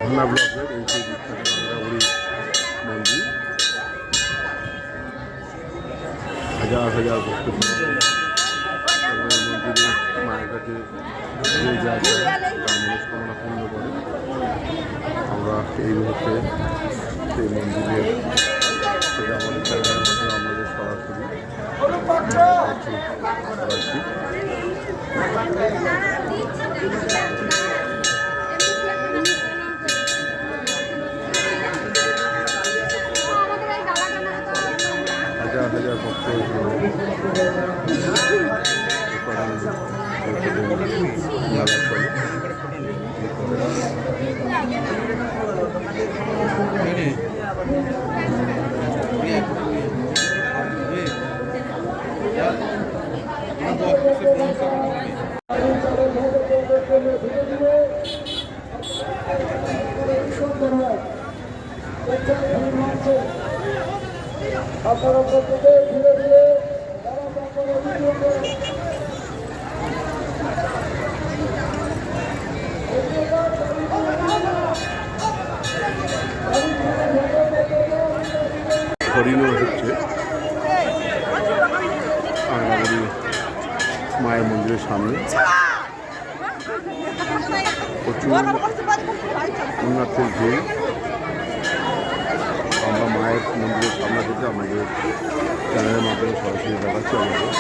নামখানা ব্লকের এই যে বিখ্যাত কাংড়াবুড়ি মন্দির, হাজার হাজার ভক্ত মন্দিরে মায়ের কাছে যে যা তার মনস্কামনা পূর্ণ করে। আমরা এই মুহূর্তে সেই মন্দিরের সেটা আমাদের চ্যানেলের মধ্যে আমাদের সরাসরি হাজার হাজার ভক্ত মেলা চলে। আপনারা প্রত্যেকে ধীরে ধীরে হরিণও হচ্ছে কাংড়াবুড়ি মায়ের মন্দিরের সামনে। প্রচুর পুণ্যার্থীর ভিড়। আমরা মায়ের মন্দিরের সামনে থেকে আমাদের চ্যানেলের মাধ্যমে সরাসরি দেখাচ্ছি আমাদের।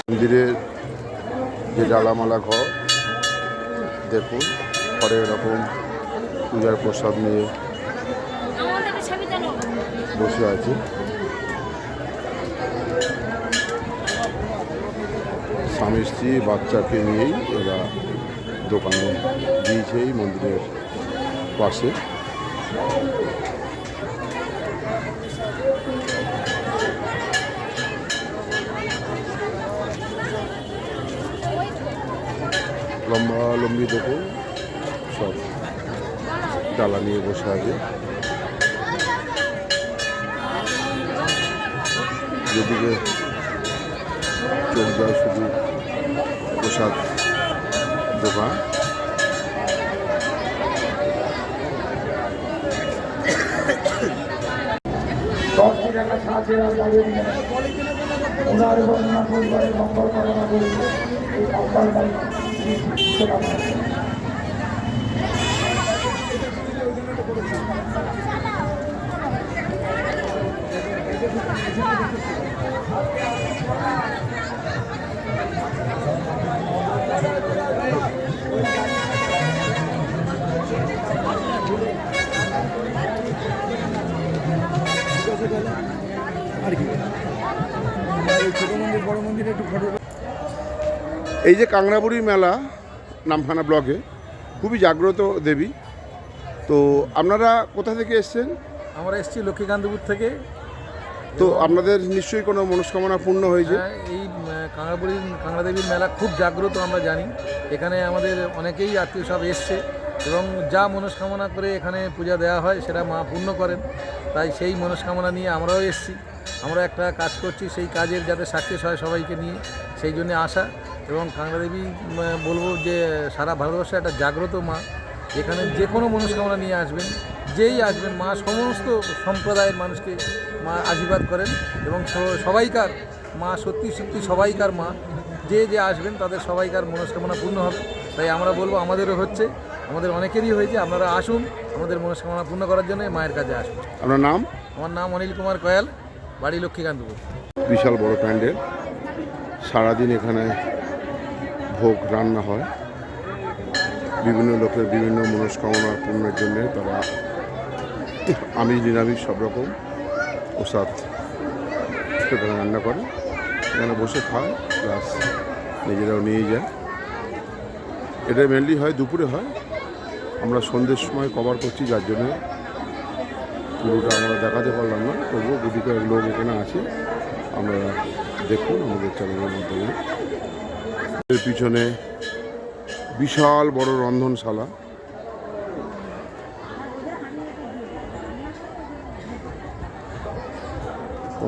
মন্দিরের যে ডালামালা ঘর দেখুন, ঘরে এরকম পূজার প্রসাদ নিয়ে বসে আছে। স্বামী স্ত্রী বাচ্চাকে নিয়েই এরা দোকানে দিয়েছে এই মন্দিরের পাশে। লম্বালম্বি দেখুন সব ডালা নিয়ে বসে আছে। যেদিকে চোখ যায় শুধু প্রসাদ দোকান। ওনার এবং ওনার পরিবারের মঙ্গল কামনা করি। এই মঙ্গলময় এই যে কাংড়াবুড়ি মেলা নামখানা ব্লকে খুবই জাগ্রত দেবী। তো আপনারা কোথা থেকে এসছেন? আমরা এসেছি লক্ষ্মীকান্তপুর থেকে। তো আপনাদের নিশ্চয়ই কোনো মনস্কামনা পূর্ণ হয়েছে। এই কাংড়া দেবীর মেলা খুব জাগ্রত আমরা জানি। এখানে আমাদের অনেকেই আত্মীয় সব এসছে এবং যা মনস্কামনা করে এখানে পূজা দেওয়া হয় সেটা মা পূর্ণ করেন। তাই সেই মনস্কামনা নিয়ে আমরাও এসেছি। আমরা একটা কাজ করছি, সেই কাজের যাতে সাকসেস হয় সবাইকে নিয়ে, সেই জন্যে আসা। এবং কাংড়া দেবী বলবো যে সারা ভারতবর্ষে একটা জাগ্রত মা। এখানে যে কোনো মনস্কামনা নিয়ে আসবেন, যেই আসবেন মা সমস্ত সম্প্রদায়ের মানুষকে মা আশীর্বাদ করেন এবং সবাইকার মা সত্যি সত্যি সবাইকার মা। যে যে আসবেন তাদের সবাইকার মনস্কামনা পূর্ণ হবে। তাই আমরা বলবো আমাদেরও হচ্ছে, আমাদের অনেকেরই হয়েছে। আপনারা আসুন আমাদের মনস্কামনা পূর্ণ করার জন্য মায়ের কাছে আসুন। আপনার নাম? আমার নাম অনিল কুমার কয়াল, বাড়ি লক্ষ্মীকান্তপুর। বিশাল বড় প্যান্ডেল, সারাদিন এখানে ভোগ রান্না হয়। বিভিন্ন লোকের বিভিন্ন মনস্কামনা পূর্ণের জন্য তারা আমিষ নিরামিষ সব রকম প্রসাদ এখানে রান্না করে, এখানে বসে খায়, প্লাস নিজেরাও নিয়ে যায়। এটা মেনলি হয় দুপুরে হয়, আমরা সন্ধ্যের সময় কভার করছি, যার জন্য পুরোটা আমরা দেখাতে পারলাম না। তবুও গুটি কয়েক লোক এখানে আছে, আমরা দেখুন আমাদের চ্যানেলের মাধ্যমে। এর পিছনে বিশাল বড় রন্ধনশালা,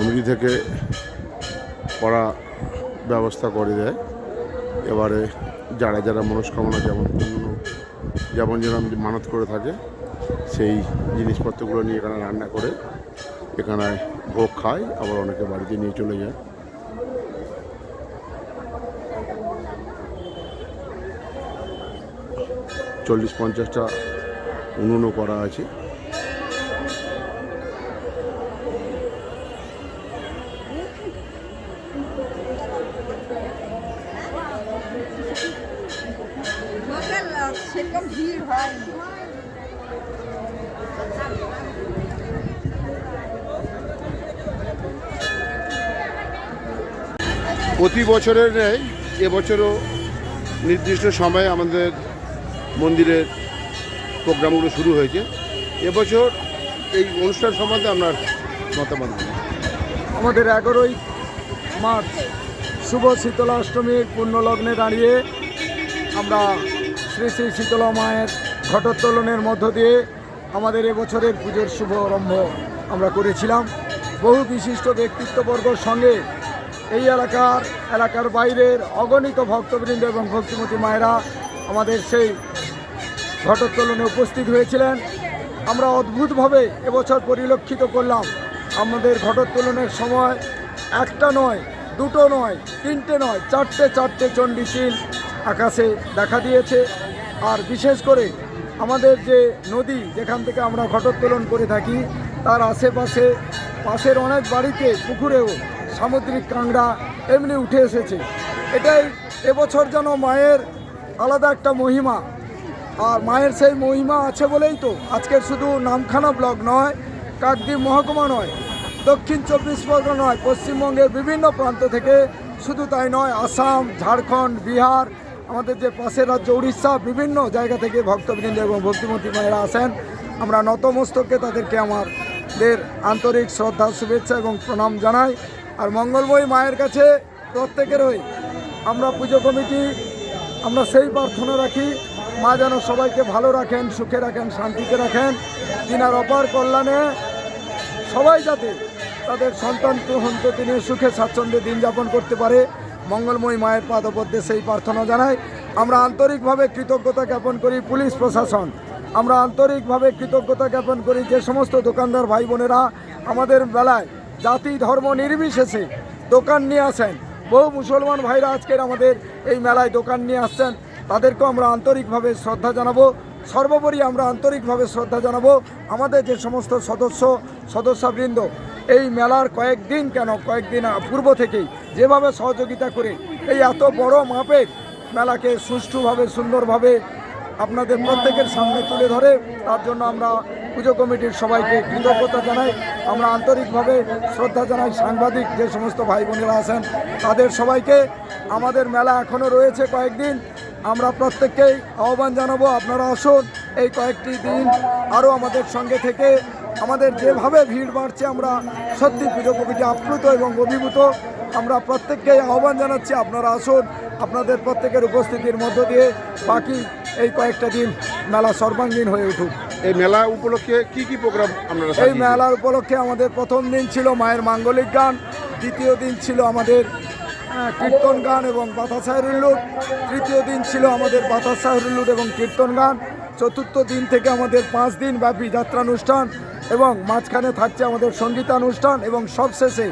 কমিটি থেকে করা ব্যবস্থা করে দেয়। এবারে যারা যারা মনস্কামনা যেমন মানত করে থাকে সেই জিনিসপত্রগুলো নিয়ে এখানে রান্না করে এখানে ভোগ খায়, আবার অনেকে বাড়িতে নিয়ে চলে যায়। চল্লিশ 50টা উনুনও করা আছে। সেরকম ভিড় হয়। প্রতি বছরের ন্যায় এবছরও নির্দিষ্ট সময়ে আমাদের মন্দিরের প্রোগ্রামগুলো শুরু হয়েছে। এবছর এই অনুষ্ঠান সম্বন্ধে আপনার মতামত দিন। আমাদের 11ই মার্চ শুভ শীতলা অষ্টমীর পুণ্যলগ্নে দাঁড়িয়ে আমরা শ্রী শ্রী শীতলা মায়ের ঘটোত্তোলনের মধ্য দিয়ে আমাদের এবছরের পুজোর শুভারম্ভ আমরা করেছিলাম। বহু বিশিষ্ট ব্যক্তিত্ববর্গর সঙ্গে এই এলাকার বাইরের অগণিত ভক্তবৃন্দ এবং ভক্তিমতী মায়েরা আমাদের সেই ঘটোত্তোলনে উপস্থিত হয়েছিলেন। আমরা অদ্ভুতভাবে এবছর পরিলক্ষিত করলাম আমাদের ঘটোত্তোলনের সময় একটা নয়, দুটো নয়, তিনটে নয়, চারটে চণ্ডীচিল আকাশে দেখা দিয়েছে। আর বিশেষ করে আমাদের যে নদী যেখান থেকে আমরা ঘটোত্তোলন করে থাকি তার আশেপাশে পাশের অনেক বাড়িতে পুকুরেও সামুদ্রিক কাঁকড়া এমনি উঠে এসেছে। এটাই এবছর যেন মায়ের আলাদা একটা মহিমা। আর মায়ের সেই মহিমা আছে বলেই তো আজকের শুধু নামখানা ব্লক নয়, কাকদ্বীপ মহকুমা নয়, দক্ষিণ 24 পরগনা নয়, পশ্চিমবঙ্গের বিভিন্ন প্রান্ত থেকে, শুধু তাই নয় আসাম, ঝাড়খণ্ড, বিহার, আমাদের যে পাশের রাজ্য উড়িষ্যা, বিভিন্ন জায়গা থেকে ভক্তবৃন্দ এবং ভক্তিমতী মায়েরা আসেন। আমরা নতমস্তকে তাদেরকে আমাদের আন্তরিক শ্রদ্ধা, শুভেচ্ছা এবং প্রণাম জানাই। আর মঙ্গলময়ী মায়ের কাছে প্রত্যেকেরই আমরা পুজো কমিটি আমরা সেই প্রার্থনা রাখি, মা যেন সবাইকে ভালো রাখেন, সুখে রাখেন, শান্তিতে রাখেন, তিনার অপার কল্যাণে সবাই যাতে তাদের সন্তান সন্ততি নিয়ে সুখে স্বাচ্ছন্দ্যে দিন যাপন করতে পারে। মঙ্গলময়ী মায়ের পাদপদ্মে সেই প্রার্থনা জানাই। আমরা আন্তরিকভাবে কৃতজ্ঞতা জ্ঞাপন করি পুলিশ প্রশাসন, আমরা আন্তরিকভাবে কৃতজ্ঞতা জ্ঞাপন করি যে সমস্ত দোকানদার ভাই বোনেরা আমাদের বেলায় জাতি ধর্ম নির্বিশেষে দোকান নিয়ে আসেন। বহু মুসলমান ভাইরা আজকের আমাদের এই মেলায় দোকান নিয়ে আসছেন, তাদেরকেও আমরা আন্তরিকভাবে শ্রদ্ধা জানাবো। সর্বোপরি আমরা আন্তরিকভাবে শ্রদ্ধা জানাবো আমাদের যে সমস্ত সদস্যবৃন্দ এই মেলার কয়েকদিন পূর্ব থেকেই যেভাবে সহযোগিতা করে এই এত বড় মাপের মেলাকে সুষ্ঠুভাবে সুন্দরভাবে আপনাদের প্রত্যেকের সামনে তুলে ধরে, তার জন্য আমরা পুজো কমিটির সবাইকে কৃতজ্ঞতা জানাই। আমরা আন্তরিকভাবে শ্রদ্ধা জানাই সাংবাদিক যে সমস্ত ভাই বোনেরা আছেন তাদের সবাইকে। আমাদের মেলা এখনও রয়েছে কয়েকদিন, আমরা প্রত্যেককেই আহ্বান জানাবো আপনারা আসুন এই কয়েকটি দিন আরও আমাদের সঙ্গে থেকে। আমাদের যেভাবে ভিড় বাড়ছে আমরা সত্যি পুজো কমিটি আপ্লুত এবং অভিভূত। আমরা প্রত্যেককেই আহ্বান জানাচ্ছি আপনারা আসুন, আপনাদের প্রত্যেকের উপস্থিতির মধ্য দিয়ে বাকি এই কয়েকটা দিন মেলা সর্বাঙ্গীন হয়ে উঠুক। এই মেলা উপলক্ষে কি প্রোগ্রাম আপনারা? এই মেলার উপলক্ষে আমাদের প্রথম দিন ছিল মায়ের মাঙ্গলিক গান, দ্বিতীয় দিন ছিল আমাদের কীর্তন গান এবং বাতাসায়ের উল্লুট, তৃতীয় দিন ছিল আমাদের বাতাসায়ের উল্লুট এবং কীর্তন গান, চতুর্থ দিন থেকে আমাদের 5 দিন ব্যাপী যাত্রানুষ্ঠান এবং মাঝখানে থাকছে আমাদের সঙ্গীতানুষ্ঠান এবং সবশেষে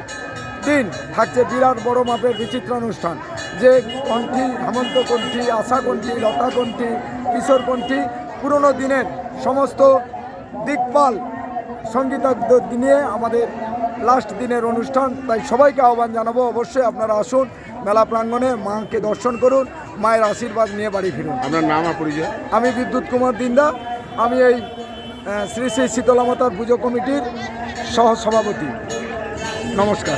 দিন থাকছে বিরাট বড় মাপের বিচিত্রানুষ্ঠান। যে কণ্ঠী, হেমন্ত কণ্ঠী, আশা কণ্ঠী, লতা কণ্ঠী, কিশোর কণ্ঠী, পুরনো দিনের সমস্ত দিকপাল সঙ্গীতজ্ঞ নিয়ে আমাদের লাস্ট দিনের অনুষ্ঠান। তাই সবাইকে আহ্বান জানাবো অবশ্যই আপনারা আসুন মেলা প্রাঙ্গণে, মাকে দর্শন করুন, মায়ের আশীর্বাদ নিয়ে বাড়ি ফিরুন। আপনার নাম আর পরিচয়? আমি বিদ্যুৎ কুমার দিন্দা, আমি এই শ্রী শ্রী শীতলা মাতার পুজো কমিটির সহসভাপতি। নমস্কার।